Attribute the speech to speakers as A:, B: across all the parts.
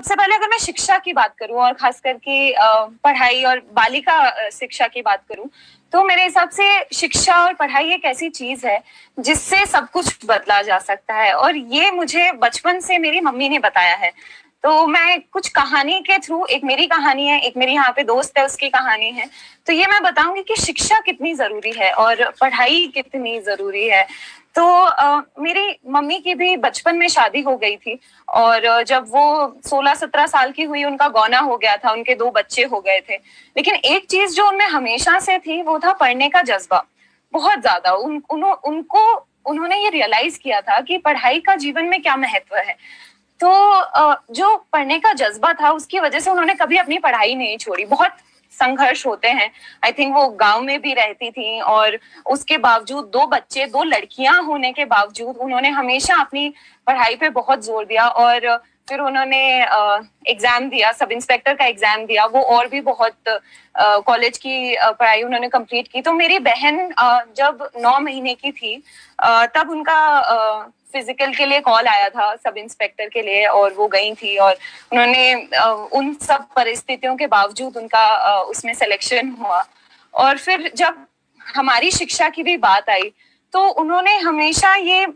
A: सबसे पहले अगर मैं शिक्षा की बात करूं और खास करके पढ़ाई और बालिका शिक्षा की बात करूं, तो मेरे हिसाब से शिक्षा और पढ़ाई एक ऐसी चीज है जिससे सब कुछ बदला जा सकता है, और ये मुझे बचपन से मेरी मम्मी ने बताया है। तो मैं कुछ कहानी के थ्रू, एक मेरी कहानी है, एक मेरी यहाँ पे दोस्त है उसकी कहानी है, तो ये मैं बताऊंगी कि शिक्षा कितनी जरूरी है और पढ़ाई कितनी जरूरी है। तो मेरी मम्मी की भी बचपन में शादी हो गई थी, और जब वो 16-17 साल की हुई, उनका गौना हो गया था, उनके 2 बच्चे हो गए थे। लेकिन एक चीज जो उनमें हमेशा से थी वो था पढ़ने का जज्बा, बहुत ज्यादा। उनको उन्होंने ये रियलाइज किया था कि पढ़ाई का जीवन में क्या महत्व है। तो जो पढ़ने का जज्बा था उसकी वजह से उन्होंने कभी अपनी पढ़ाई नहीं छोड़ी। बहुत संघर्ष होते हैं, आई थिंक वो गांव में भी रहती थी, और उसके बावजूद 2 बच्चे, 2 लड़कियां होने के बावजूद उन्होंने हमेशा अपनी पढ़ाई पे बहुत जोर दिया। और फिर उन्होंने एग्जाम दिया, सब इंस्पेक्टर का एग्जाम दिया, वो और भी बहुत कॉलेज की पढ़ाई उन्होंने कंप्लीट की। तो मेरी बहन जब 9 महीने की थी, तब उनका फिजिकल के लिए कॉल आया था सब इंस्पेक्टर के लिए, और वो गई थी, और उन्होंने उन सब परिस्थितियों के बावजूद उनका उसमें सिलेक्शन हुआ। और फिर जब हमारी शिक्षा की भी बात आई, तो उन्होंने हमेशा ये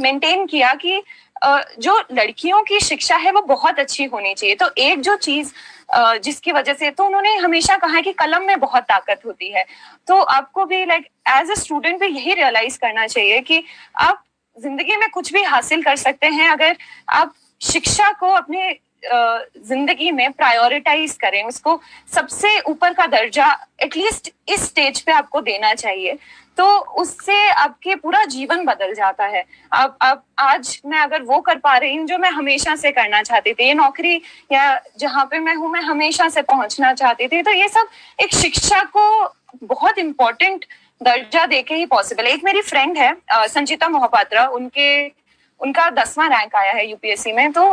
A: मेंटेन किया कि जो लड़कियों की शिक्षा है वो बहुत अच्छी होनी चाहिए। तो एक जो चीज जिसकी वजह से, तो उन्होंने हमेशा कहा है कि कलम में बहुत ताकत होती है। तो आपको भी लाइक एज अ स्टूडेंट भी यही रियलाइज करना चाहिए कि आप जिंदगी में कुछ भी हासिल कर सकते हैं अगर आप शिक्षा को अपने जिंदगी में प्रायोरिटाइज करें, उसको सबसे ऊपर का दर्जा एटलीस्ट इस स्टेज पे आपको देना चाहिए। तो उससे आपके पूरा जीवन बदल जाता है। आप आज मैं अगर वो कर पा रही हूँ जो मैं हमेशा से करना चाहती थी, ये नौकरी या जहाँ पे मैं हूँ मैं हमेशा से पहुंचना चाहती थी, तो ये सब एक शिक्षा को बहुत इम्पोर्टेंट दर्जा देके ही पॉसिबल है। एक मेरी फ्रेंड है संचिता मोहपात्रा, उनका 10वां रैंक आया है यूपीएससी में। तो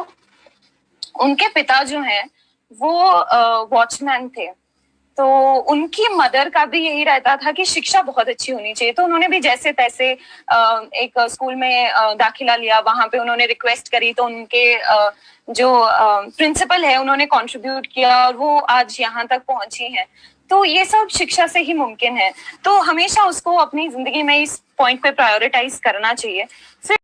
A: उनके पिता जो हैं वो वॉचमैन थे, तो उनकी मदर का भी यही रहता था कि शिक्षा बहुत अच्छी होनी चाहिए। तो उन्होंने भी जैसे तैसे एक स्कूल में दाखिला लिया, वहां पे उन्होंने रिक्वेस्ट करी, तो उनके जो प्रिंसिपल है उन्होंने कंट्रीब्यूट किया, और वो आज यहाँ तक पहुंची हैं। तो ये सब शिक्षा से ही मुमकिन है। तो हमेशा उसको अपनी जिंदगी में इस पॉइंट पे प्रायोरिटाइज करना चाहिए। फिर